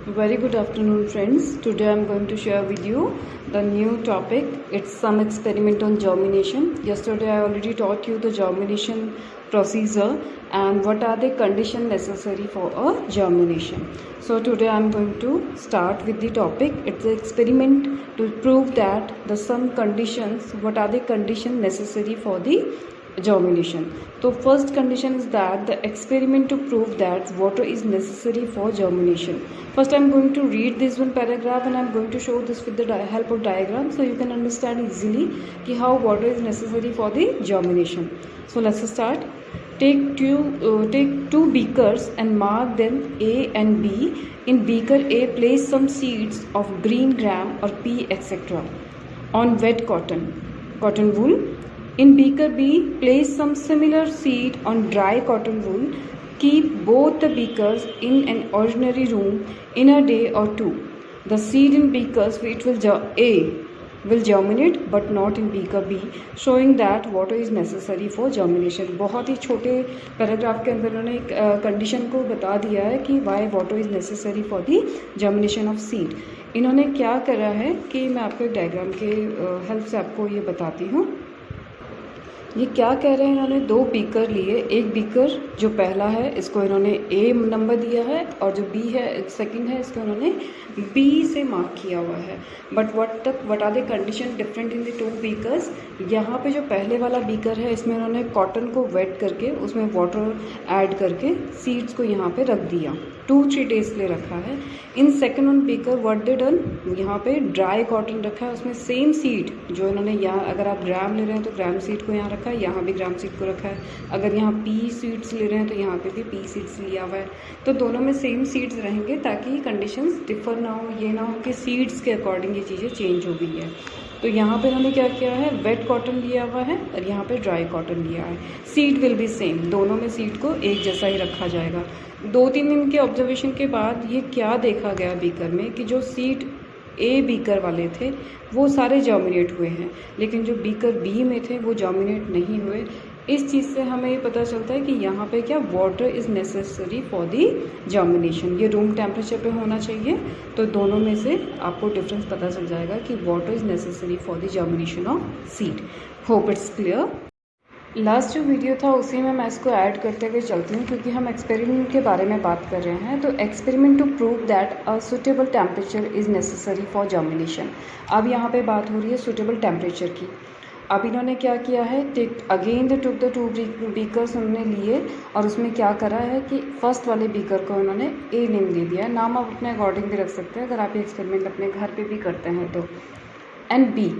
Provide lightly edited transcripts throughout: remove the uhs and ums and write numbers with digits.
Very good afternoon, friends. Today I'm going to share with you the new topic. It's some experiment on germination. Yesterday I already taught you the germination procedure and what are the conditions necessary for a germination. So today I'm going to start with the topic. It's an experiment to prove that the some conditions, what are the conditions necessary for the germination. So first condition is that the experiment to prove that water is necessary for germination. First I'm going to read this one paragraph and I'm going to show this with the help of diagram so you can understand easily how water is necessary for the germination. So let's start. Take two beakers and mark them A and B. In beaker A, place some seeds of green gram or pea etc. on wet cotton wool. In beaker B, place some similar seed on dry cotton wool. Keep both the beakers in an ordinary room in a day or two. The seed in beakers will germinate but not in beaker B, showing that water is necessary for germination. बहुत ही छोटे paragraph के अंदर उन्होंने एक condition को बता दिया है कि Y water is necessary for the germination of seed. इन्होंने क्या करा है कि मैं आपको एक डायग्राम के हेल्प से आपको ये बताती हूँ. ये क्या कह रहे हैं, इन्होंने दो बीकर लिए. एक बीकर जो पहला है इसको इन्होंने ए नंबर दिया है और जो बी है सेकंड है इसको इन्होंने बी से मार्क किया हुआ है. But what are the condition different in the two beakers. यहाँ पे जो पहले वाला बीकर है इसमें इन्होंने कॉटन को वेट करके उसमें वाटर ऐड करके सीड्स को यहाँ पे रख दिया. 2-3 डेज के लिए रखा है. In second one beaker what they done, यहाँ पे ड्राई कॉटन रखा है. उसमें सेम सीड जो इन्होंने यहाँ, अगर आप ग्राम ले रहे हैं तो ग्राम सीड को यहाँ रखा है, यहाँ भी ग्राम सीड को रखा है. अगर यहाँ पी सीड्स ले रहे हैं तो यहाँ पे भी पी सीड्स लिया हुआ है. तो दोनों में सेम सीड्स रहेंगे ताकि कंडीशंस डिफर ना हो. ये ना हो कि सीड्स के अकॉर्डिंग ये चीज़ें चेंज हो गई है. तो यहाँ पे इन्होंने क्या किया है, वेट कॉटन लिया हुआ है और यहाँ पे ड्राई कॉटन लिया है. सीड विल बी सेम, दोनों में सीड को एक जैसा ही रखा जाएगा. 2-3 दिन के ऑब्जर्वेशन के बाद ये क्या देखा गया बीकर में कि जो सीड ए बीकर वाले थे वो सारे जर्मिनेट हुए हैं, लेकिन जो बीकर बी में थे वो जर्मिनेट नहीं हुए. इस चीज़ से हमें ये पता चलता है कि यहाँ पे क्या water is necessary for the germination. ये रूम टेम्परेचर पे होना चाहिए. तो दोनों में से आपको डिफरेंस पता चल जाएगा कि water is necessary for the germination of seed. Hope it's clear. Last जो वीडियो था उसी में मैं इसको ऐड करते हुए चलती हूँ क्योंकि हम एक्सपेरिमेंट के बारे में बात कर रहे हैं. तो experiment to prove that a suitable temperature is necessary for germination. अब यहाँ पे बात हो रही है सुटेबल टेम्परेचर की. अब इन्होंने क्या किया है, अगेन द टू बीकर्स उन्होंने लिए और उसमें क्या करा है कि फर्स्ट वाले बीकर को इन्होंने ए नेम दे दिया है. नाम आप अपने अकॉर्डिंग भी रख सकते हैं अगर आप ये एक्सपेरिमेंट अपने घर पे भी करते हैं तो. And B,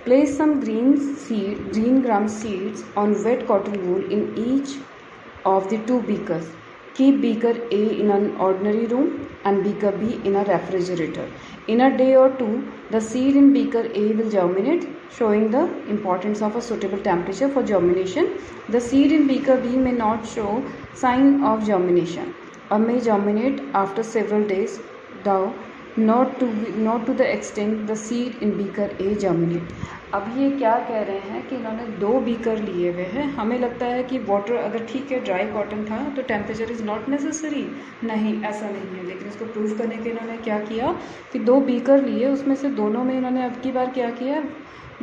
place some green gram seeds on wet cotton wool in each of the two beakers. Keep beaker A in an ordinary room and beaker B in a refrigerator. In a day or two, the seed in beaker A will germinate, showing the importance of a suitable temperature for germination. The seed in beaker B may not show sign of germination or may germinate after several days, though not to the extent the seed in beaker A germinate. अब ये क्या कह रहे हैं कि इन्होंने दो beaker लिए हुए हैं. हमें लगता है कि वाटर अगर ठीक है ड्राई कॉटन था तो टेम्परेचर इज़ नॉट नेसेसरी. नहीं, ऐसा नहीं है. लेकिन इसको प्रूव करने के इन्होंने क्या किया कि दो बीकर लिए, उसमें से दोनों में इन्होंने अब की बार क्या किया,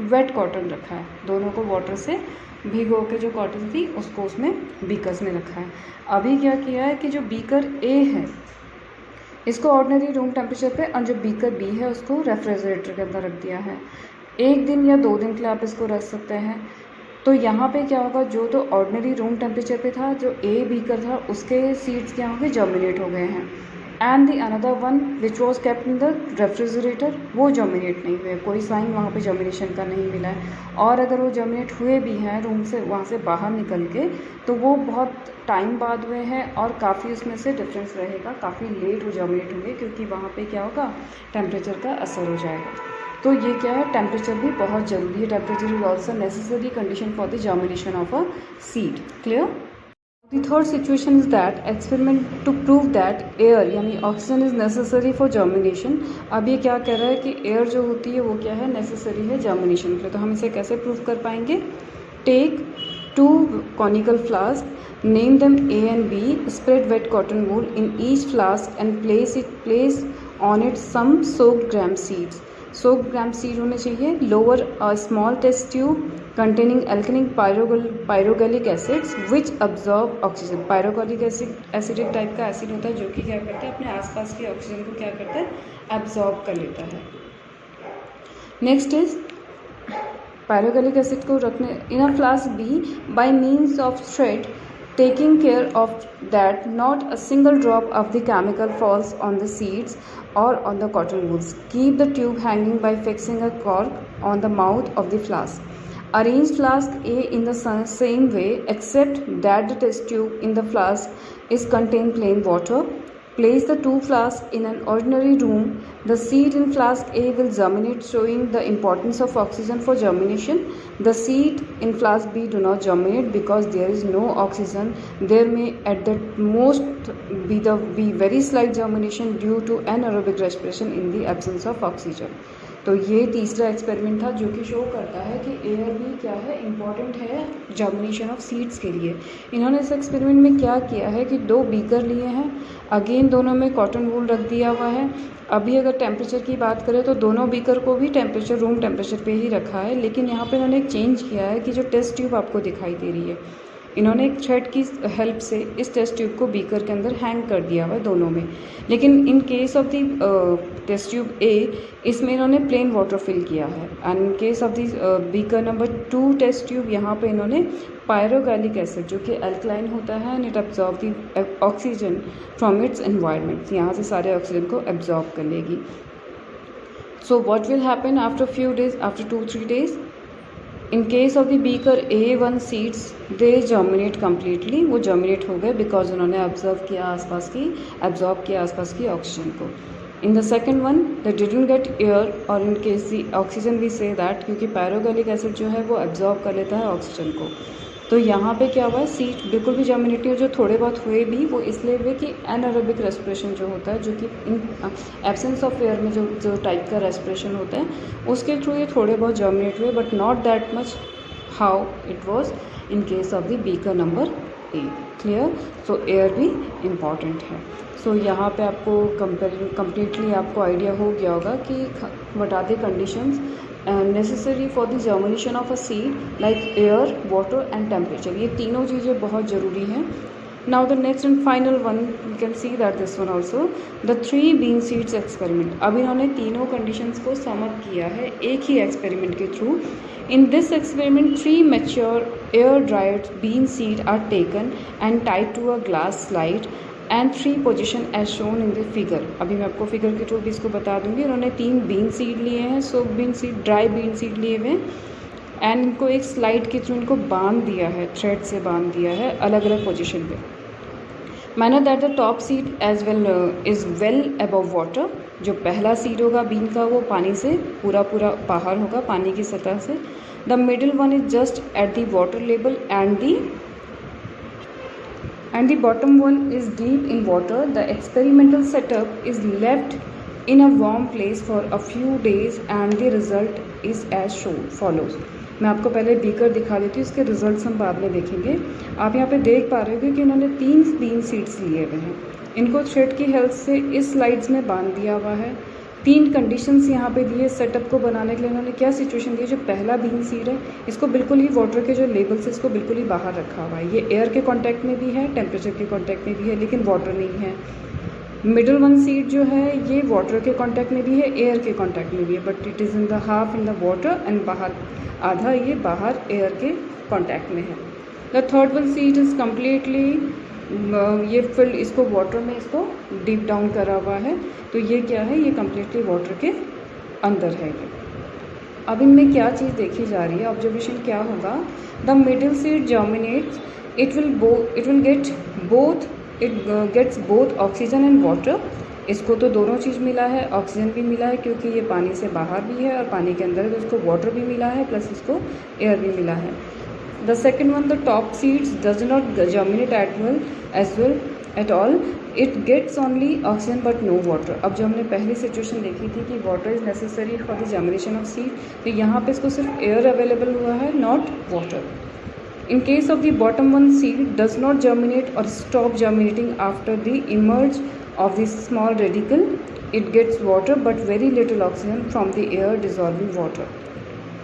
वेट कॉटन रखा है. दोनों को वाटर से भिगो के जो कॉटन थी उसको उसमें बीकर्स में रखा है. अभी क्या किया है कि जो बीकर ए है इसको ऑर्डिनरी रूम टेम्परेचर पे और जो बीकर बी है उसको रेफ्रिजरेटर के अंदर रख दिया है. 1 दिन या 2 दिन के लिए आप इसको रख सकते हैं. तो यहाँ पे क्या होगा, जो तो ऑर्डिनरी रूम टेम्परेचर पे था, जो ए बीकर था उसके सीड्स क्या होंगे, जर्मिनेट हो गए हैं. And the another one which was kept in the refrigerator वो जर्मिनेट नहीं हुए. कोई साइन वहाँ पे जर्मिनेशन का नहीं मिला है. और अगर वो जर्मिनेट हुए भी हैं रूम से वहाँ से बाहर निकल के तो वो बहुत टाइम बाद हुए हैं और काफ़ी उसमें से डिफरेंस रहेगा. काफ़ी लेट वो जर्मिनेट होंगे क्योंकि वहाँ पे क्या होगा, टेम्परेचर का असर हो जाएगा. तो ये क्या है, टेम्परेचर भी बहुत ज़रूरी है. Temperature is also necessary condition for the germination of a seed. Clear. The third situation is that experiment to prove that air यानी oxygen is necessary for germination. अब ये क्या कह रहा है कि एयर जो होती है वो क्या है, नेसेसरी है जर्मिनेशन के लिए. तो हम इसे कैसे प्रूव कर पाएंगे. Take 2 conical flasks, name them A and B, spread wet cotton wool in each flask and place on it some soaked gram seeds. Soaked gram seed होने चाहिए. Lower a small test tube containing alkaline pyrogallic acids which absorb oxygen. Pyrogallic acid acidic type का acid होता है जो कि क्या करता है, अपने आसपास के ऑक्सीजन को क्या करता है, एब्जॉर्ब कर लेता है. नेक्स्ट इज पायरोगैलिक एसिड को रखने in a flask B by means of thread, taking care of that not a single drop of the chemical falls on the seeds or on the cotton wools. Keep the tube hanging by fixing a cork on the mouth of the flask. Arrange flask A in the same way except that the test tube in the flask is contain plain water. Place the two flasks in an ordinary room. The seed in flask A will germinate, showing the importance of oxygen for germination. The seed in flask B do not germinate because there is no oxygen. There may at the most be very slight germination due to anaerobic respiration in the absence of oxygen. तो ये तीसरा experiment था जो कि show करता है कि air भी क्या है, इम्पॉर्टेंट है जर्मिनेशन ऑफ सीड्स के लिए. इन्होंने इस एक्सपेरिमेंट में क्या किया है कि 2 बीकर लिए हैं. अगेन दोनों में कॉटन वूल रख दिया हुआ है. अभी अगर टेम्परेचर की बात करें तो दोनों बीकर को भी टेम्परेचर रूम टेम्परेचर पे ही रखा है. लेकिन यहाँ पे इन्होंने एक चेंज किया है कि जो टेस्ट ट्यूब आपको दिखाई दे रही है, इन्होंने एक थ्रेड की हेल्प से इस टेस्ट ट्यूब को बीकर के अंदर हैंग कर दिया हुआ है दोनों में. लेकिन in case of the test tube A, इसमें इन्होंने प्लेन वाटर फिल किया है. And in case of the beaker number 2 test tube, यहाँ पे इन्होंने पायरोगैलिक एसिड जो कि अल्कलाइन होता है and it absorb the oxygen from its environment, यहाँ से सारे ऑक्सीजन को एब्जॉर्ब कर लेगी. So what will happen after few days, after 2-3 days, in case of the beaker A1 seeds they germinate completely. वो जर्मिनेट हो गए बिकॉज उन्होंने एब्जॉर्ब किया आसपास की ऑक्सीजन को. In the second one they didn't get air, और in case the oxygen we say that, क्योंकि पायरोगैलिक एसिड जो है वो एब्जॉर्ब कर लेता है ऑक्सीजन को. तो यहाँ पे क्या हुआ है, सीड बिल्कुल भी जर्मिनेट नहीं, जो थोड़े बहुत हुए भी वो इसलिए हुए कि एनारोबिक रेस्पिरेशन जो होता है, जो कि इन एब्सेंस ऑफ एयर में जो टाइप का रेस्पिरेशन होता है उसके थ्रू ये थोड़े बहुत जर्मिनेट हुए, but not that much how it was in case of the beaker number A. Clear. So air भी इम्पॉर्टेंट है. सो यहाँ पे आपको कम्प्लीटली आपको आइडिया हो गया होगा कि what are the conditions necessary for the germination of a seed like air, water and temperature. ये तीनों चीज़ें बहुत ज़रूरी हैं. Now the next and final one, we can see that this one also, the 3 bean seeds experiment. अब इन्होंने तीनों conditions को sum up किया है एक ही experiment के through. In this experiment 3 mature air dried bean seed are taken and tied to a glass slide and 3 position as shown in the figure. अभी मैं आपको फिगर के थ्रू भी इसको बता दूंगी. उन्होंने 3 बीन सीड लिए हैं, soak bean seed, dry bean seed लिए हुए हैं, एंड इनको एक स्लाइड के थ्रू इनको बांध दिया है, थ्रेड से बांध दिया है अलग अलग पोजिशन पे. Manner that the top seed as well is well above water. जो पहला सीड होगा बीन का वो पानी से पूरा बाहर होगा, पानी की सतह से. The middle one is just at the water level and the bottom one is deep in water. The experimental setup is left in a warm place for a few days and the result is as follows. मैं आपको पहले beaker दिखा देती हूँ, इसके results हम बाद में देखेंगे. आप यहाँ पे देख पा रहे हो कि इन्होंने 3 बीन सीड्स लिए हुए हैं. इनको थ्रेड की हेल्प से इस स्लाइड्स में बांध दिया हुआ है. 3 कंडीशंस यहाँ पे दिए सेटअप को बनाने के लिए. इन्होंने क्या सिचुएशन दी है, जो पहला बीन सीड है इसको बिल्कुल ही वाटर के जो लेवल से इसको बिल्कुल ही बाहर रखा हुआ है. ये एयर के कांटेक्ट में भी है, टेम्परेचर के कांटेक्ट में भी है, लेकिन वाटर नहीं है. मिडिल वन सीड जो है ये वाटर के कांटेक्ट में भी है, एयर के कांटेक्ट में भी है, but it is in the half in the water and बाहर आधा ये बाहर एयर के कांटेक्ट में है. The third one seed is completely ये फिल इसको वाटर में इसको डीप डाउन करा हुआ है. तो ये क्या है, ये कम्प्लीटली वाटर के अंदर है. अब इनमें क्या चीज़ देखी जा रही है, ऑब्जर्वेशन क्या होगा. The middle seed germinates, it will gets both oxygen and water. इसको तो दोनों चीज़ मिला है, ऑक्सीजन भी मिला है क्योंकि ये पानी से बाहर भी है और पानी के अंदर है, तो इसको वाटर भी मिला है प्लस इसको एयर भी मिला है. The second one, the top seeds does not germinate as well at all. It gets only oxygen but no water. अब जो हमने पहली सिचुएशन देखी थी कि water is necessary for the germination of seed, तो यहाँ पे इसको सिर्फ air available हुआ है, not water. In case of the bottom one, seed does not germinate or stop germinating after the emerge of the small radicle it gets water but very little oxygen from the air dissolving water.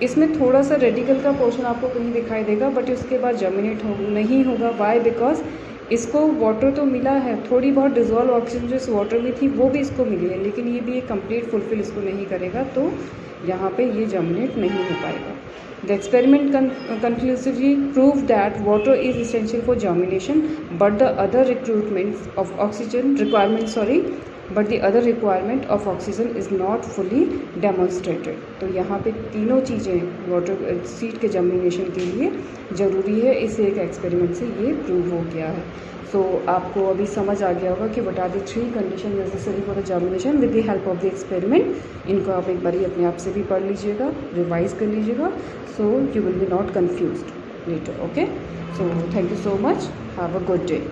इसमें थोड़ा सा radical का portion आपको कहीं दिखाई देगा but उसके बाद जर्मिनेट नहीं होगा। वाई? बिकॉज इसको वाटर तो मिला है, थोड़ी बहुत डिजॉल्व ऑक्सीजन जो इस वाटर में थी वो भी इसको मिली है, लेकिन ये भी एक कंप्लीट फुलफिल इसको नहीं करेगा, तो यहाँ पे ये जर्मिनेट नहीं हो पाएगा। The experiment conclusively proved that water is essential for germination, but the other requirement of oxygen is not fully demonstrated। तो यहाँ पे तीनों चीज़ें वाटर सीड के जर्मिनेशन के लिए ज़रूरी है, इस एक एक्सपेरिमेंट से ये प्रूव हो गया है। सो आपको अभी समझ आ गया होगा कि what are the 3 condition necessary for the germination with the help of the experiment. इनको आप एक बार अपने आप से भी पढ़ लीजिएगा, रिवाइज कर लीजिएगा, so you will be not confused later. Okay, so thank you so much, have a good day।